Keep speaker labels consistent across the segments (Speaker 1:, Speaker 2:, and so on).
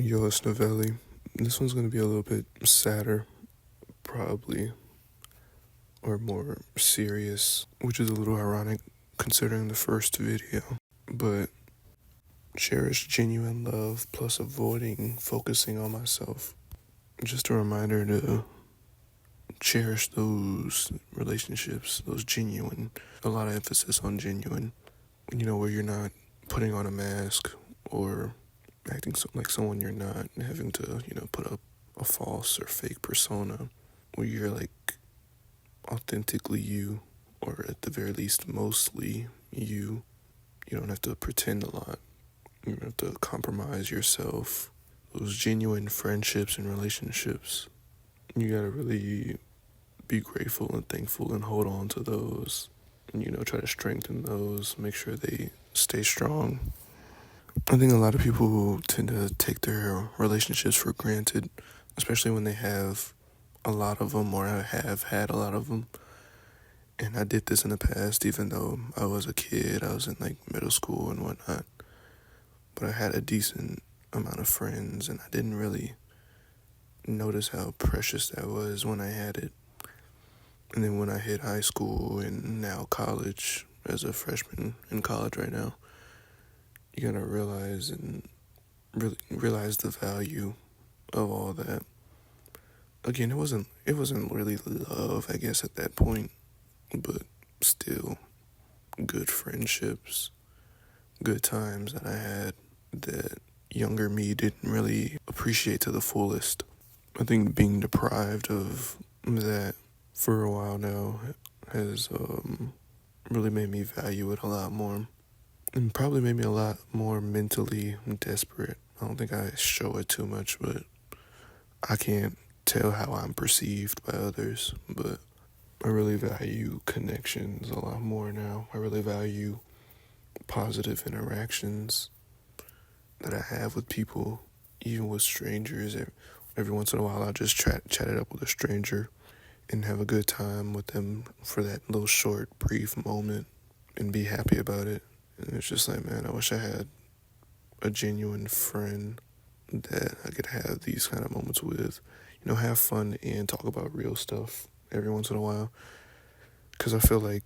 Speaker 1: Yo, it's Novelli. This one's gonna be a little bit sadder, probably, or more serious, which is a little ironic considering the first video. But cherish genuine love plus avoiding focusing on myself. Just a reminder to cherish those relationships, those genuine, a lot of emphasis on genuine, where you're not putting on a mask or acting like someone you're not, having to, put up a false or fake persona where you're like authentically you, or at the very least, mostly you. You don't have to pretend a lot. You don't have to compromise yourself. Those genuine friendships and relationships, you gotta really be grateful and thankful and hold on to those. And, try to strengthen those, make sure they stay strong. I think a lot of people tend to take their relationships for granted, especially when they have a lot of them or have had a lot of them. And I did this in the past, even though I was a kid, I was in like middle school and whatnot. But I had a decent amount of friends, and I didn't really notice how precious that was when I had it. And then when I hit high school and now college, as a freshman in college right now, you gotta realize and really realize the value of all that. Again, it wasn't really love, I guess, at that point, but still good friendships, good times that I had that younger me didn't really appreciate to the fullest. I think being deprived of that for a while now has really made me value it a lot more, and probably made me a lot more mentally desperate. I don't think I show it too much, but I can't tell how I'm perceived by others, but I really value connections a lot more now. I really value positive interactions that I have with people, even with strangers. Every once in a while, I'll just chat it up with a stranger and have a good time with them for that little short, brief moment and be happy about it. And it's just like, man, I wish I had a genuine friend that I could have these kind of moments with. Have fun and talk about real stuff every once in a while. Because I feel like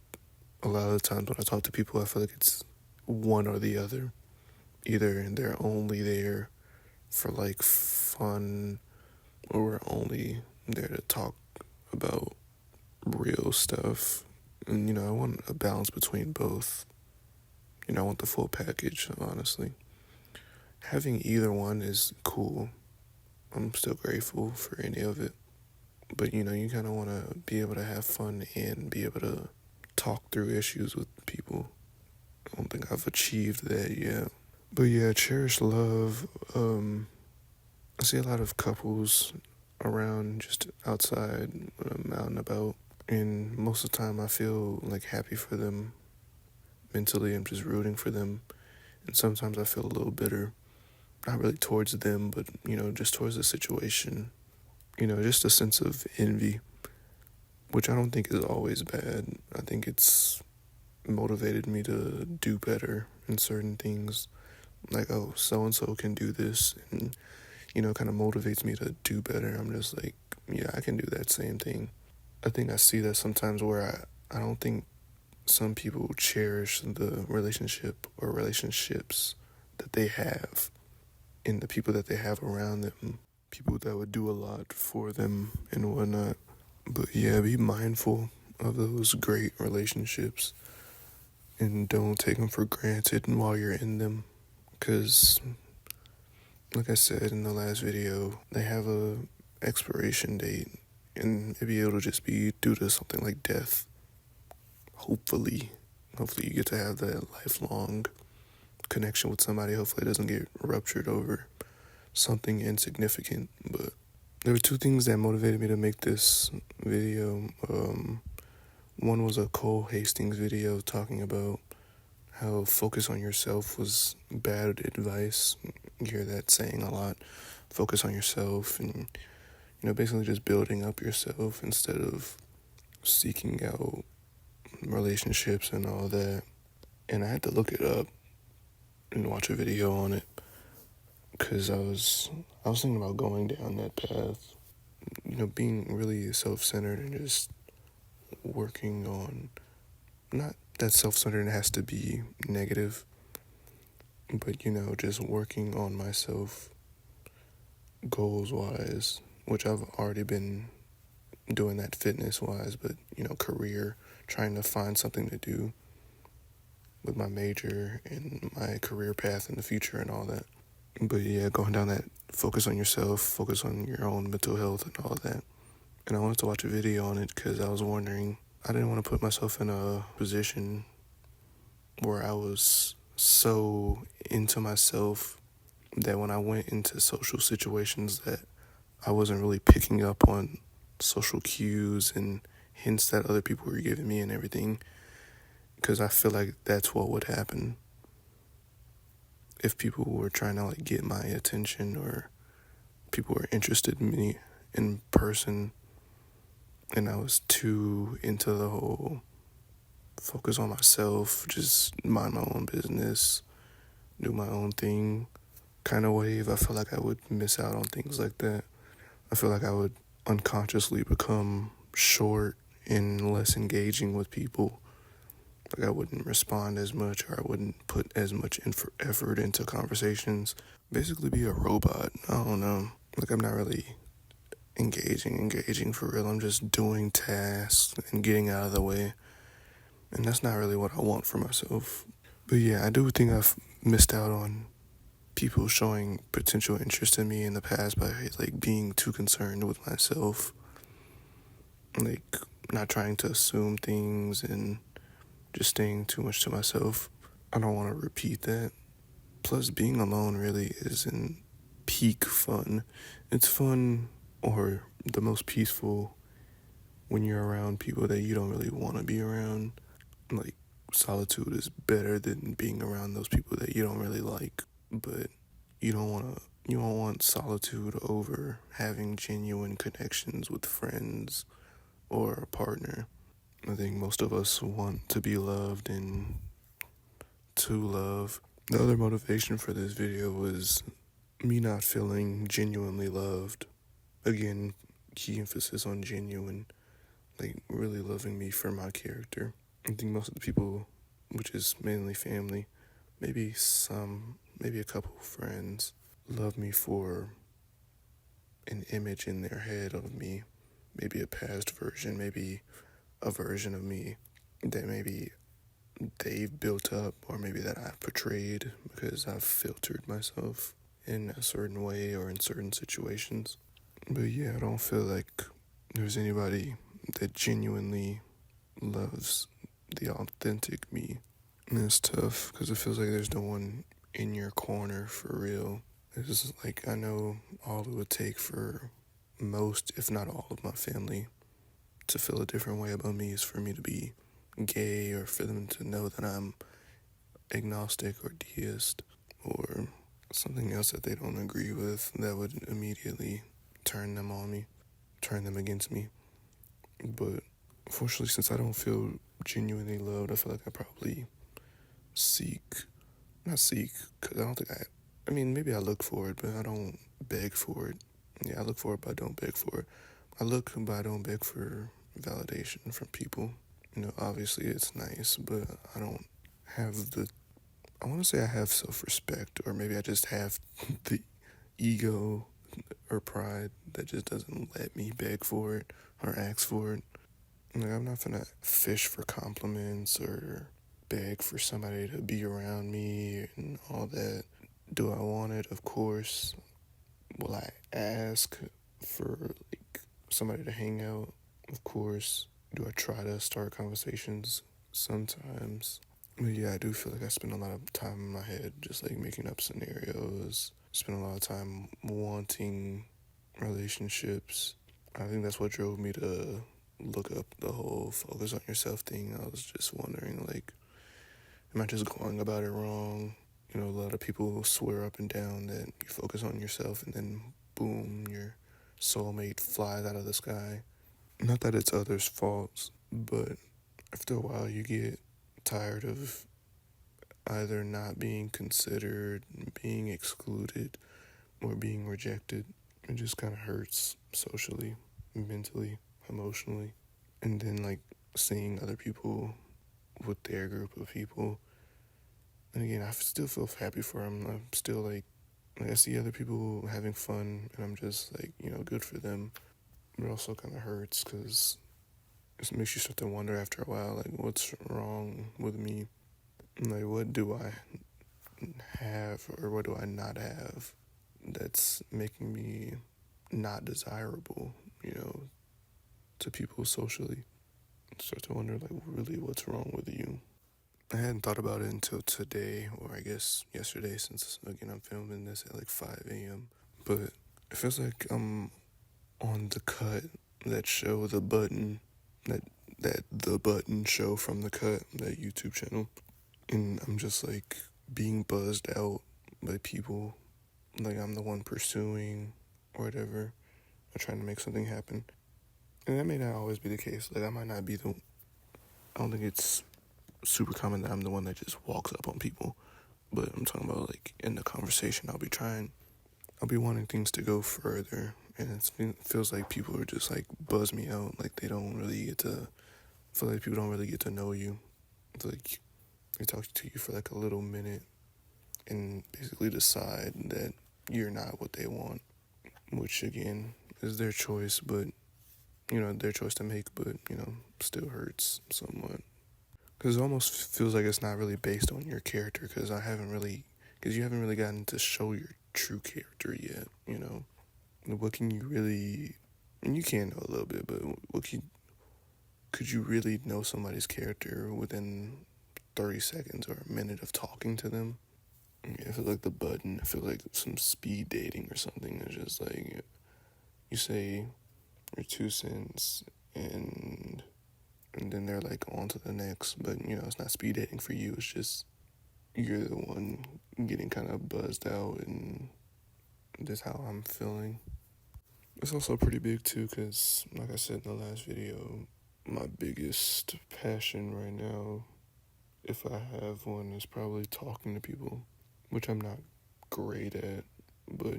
Speaker 1: a lot of the times when I talk to people, I feel like it's one or the other. Either they're only there for like fun, or we're only there to talk about real stuff. And, I want a balance between both. I want the full package, honestly. Having either one is cool. I'm still grateful for any of it. But, you kind of want to be able to have fun and be able to talk through issues with people. I don't think I've achieved that yet. But yeah, cherish love. I see a lot of couples around just outside when I'm out and about. And most of the time I feel like happy for them mentally. I'm just rooting for them. And sometimes I feel a little bitter. Not really towards them, but, just towards the situation. Just a sense of envy, which I don't think is always bad. I think it's motivated me to do better in certain things. Like, oh, so-and-so can do this, and, kind of motivates me to do better. I'm just like, yeah, I can do that same thing. I think I see that sometimes where I don't think some people cherish the relationship or relationships that they have and the people that they have around them, people that would do a lot for them and whatnot. But yeah, be mindful of those great relationships and don't take them for granted while you're in them. Because, like I said in the last video, they have a expiration date, and maybe it'll just be due to something like death. Hopefully you get to have that lifelong connection with somebody. Hopefully it doesn't get ruptured over something insignificant. But there were two things that motivated me to make this video. One was a Cole Hastings video talking about how focus on yourself was bad advice. You hear that saying a lot. Focus on yourself and, basically just building up yourself instead of seeking out relationships and all that. And I had to look it up and watch a video on it because I was thinking about going down that path, being really self-centered and just working on, not that self-centered has to be negative, but just working on myself goals wise, which I've already been doing that fitness wise, but career, trying to find something to do with my major and my career path in the future and all that. But yeah, going down that focus on yourself, focus on your own mental health and all that. And I wanted to watch a video on it because I was wondering, I didn't want to put myself in a position where I was so into myself that when I went into social situations that I wasn't really picking up on social cues and hints that other people were giving me and everything, because I feel like that's what would happen if people were trying to get my attention, or people were interested in me in person, and I was too into the whole focus on myself, just mind my own business, do my own thing kind of wave. I feel like I would miss out on things like that. I feel like I would unconsciously become short and less engaging with people. Like I wouldn't respond as much, or I wouldn't put as much effort into conversations. Basically be a robot. I don't know. Like I'm not really engaging for real. I'm just doing tasks and getting out of the way. And that's not really what I want for myself. But yeah, I do think I've missed out on people showing potential interest in me in the past by being too concerned with myself. Not trying to assume things and just staying too much to myself. I don't want to repeat that. Plus, being alone really isn't peak fun. It's fun, or the most peaceful, when you're around people that you don't really want to be around. Solitude is better than being around those people that you don't really like. But you don't want solitude over having genuine connections with friends or a partner. I think most of us want to be loved and to love. The other motivation for this video was me not feeling genuinely loved. Again, key emphasis on genuine, really loving me for my character. I think most of the people, which is mainly family, maybe a couple friends, love me for an image in their head of me, maybe a past version, maybe a version of me that maybe they've built up, or maybe that I've portrayed because I've filtered myself in a certain way or in certain situations. But yeah, I don't feel like there's anybody that genuinely loves the authentic me. And it's tough because it feels like there's no one in your corner for real. It's just I know all it would take for most, if not all, of my family to feel a different way about me is for me to be gay, or for them to know that I'm agnostic or deist or something else that they don't agree with that would immediately turn them on me, turn them against me. But fortunately, since I don't feel genuinely loved, I feel like I probably not seek, because I don't think I mean, maybe I look for it, but I don't beg for it. Yeah, I look for it, but I don't beg for it. I look, but I don't beg for validation from people. Obviously it's nice, but I don't have I want to say I have self-respect, or maybe I just have the ego or pride that just doesn't let me beg for it or ask for it. I'm not gonna fish for compliments or beg for somebody to be around me and all that. Do I want it? Of course. Will I ask for somebody to hang out? Of course. Do I try to start conversations? Sometimes. But yeah, I do feel like I spend a lot of time in my head just making up scenarios. Spend a lot of time wanting relationships. I think that's what drove me to look up the whole focus on yourself thing. I was just wondering, am I just going about it wrong? A lot of people swear up and down that you focus on yourself and then boom, your soulmate flies out of the sky. Not that it's others' faults, but after a while you get tired of either not being considered, being excluded, or being rejected. It just kind of hurts socially, mentally, emotionally. And then, like, seeing other people with their group of people. And again, I still feel happy for them. I'm still like I see other people having fun, and I'm just like, good for them. But it also kind of hurts because it makes you start to wonder after a while, like, what's wrong with me? Like, what do I have or what do I not have that's making me not desirable, to people socially? Start to wonder, like, really what's wrong with you? I hadn't thought about it until today, or I guess yesterday, since, again, I'm filming this at like 5 a.m. But it feels like I'm on the cut, that show, The Button, that The Button show from The Cut, that YouTube channel. And I'm just like being buzzed out by people, like I'm the one pursuing or whatever, or trying to make something happen. And that may not always be the case. Like, I might not be I don't think it's super common that I'm the one that just walks up on people. But I'm talking about, like, in the conversation, I'll be wanting things to go further. And it feels like people are just, like, buzz me out. Like, I feel like people don't really get to know you. It's like they talk to you for, like, a little minute and basically decide that you're not what they want. Which, again, is their choice, but, their choice to make, but, still hurts somewhat. Because it almost feels like it's not really based on your character, because you haven't really gotten to show your true character yet, What can you really, and you can know a little bit, but could you really know somebody's character within 30 seconds or a minute of talking to them? I feel like The Button, I feel like some speed dating or something. It's just like, you say your 2 cents, and then they're like on to the next. But it's not speed dating for you. It's just you're the one getting kind of buzzed out, and that's how I'm feeling. It's also pretty big too, because like I said in the last video, my biggest passion right now, if I have one, is probably talking to people, which I'm not great at, but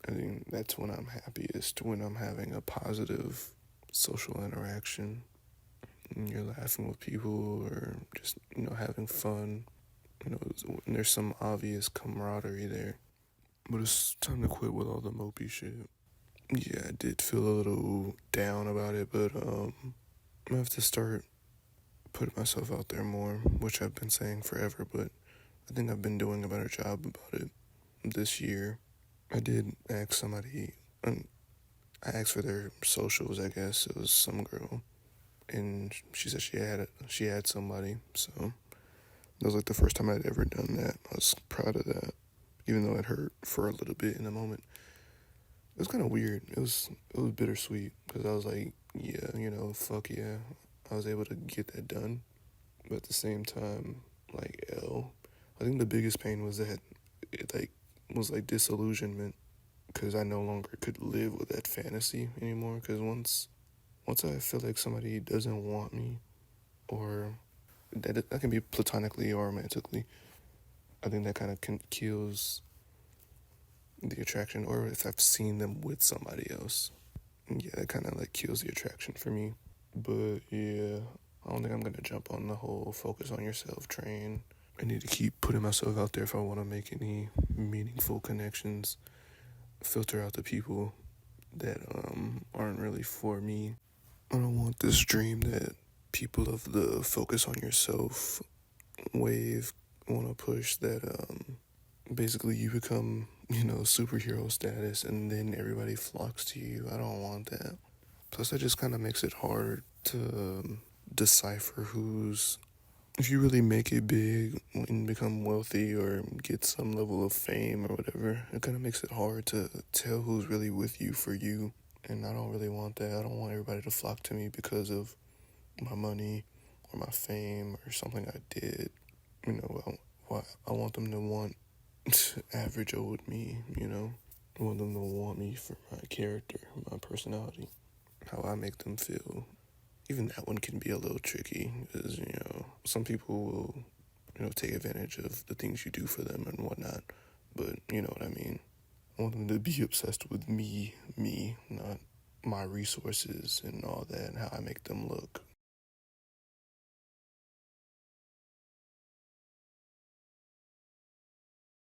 Speaker 1: I think that's when I'm happiest, when I'm having a positive social interaction, and you're laughing with people, or just, having fun, and there's some obvious camaraderie there. But it's time to quit with all the mopey shit. Yeah, I did feel a little down about it, but I have to start putting myself out there more, which I've been saying forever, but I think I've been doing a better job about it this year. I did ask somebody, I asked for their socials, I guess. It was some girl, and she said she had somebody, so that was like the first time I'd ever done that. I was proud of that, even though it hurt for a little bit in the moment. It was kind of weird. It was bittersweet, because I was like, yeah, fuck yeah, I was able to get that done. But at the same time, like, I think the biggest pain was that it was like disillusionment, because I no longer could live with that fantasy anymore. Because once I feel like somebody doesn't want me, or that can be platonically or romantically, I think that kind of kills the attraction. Or if I've seen them with somebody else, yeah, that kind of like kills the attraction for me. But yeah, I don't think I'm gonna jump on the whole focus on yourself train. I need to keep putting myself out there if I want to make any meaningful connections. Filter out the people that aren't really for me. I don't want this dream that people of the focus on yourself wave want to push, that basically you become, superhero status and then everybody flocks to you. I don't want that. Plus, that just kind of makes it hard to decipher if you really make it big and become wealthy or get some level of fame or whatever, it kind of makes it hard to tell who's really with you for you. And I don't really want that. I don't want everybody to flock to me because of my money or my fame or something I did. I want them to want average old me, I want them to want me for my character, my personality, how I make them feel. Even that one can be a little tricky, because, some people will, take advantage of the things you do for them and whatnot, but you know what I mean. I want them to be obsessed with me, not my resources and all that, and how I make them look.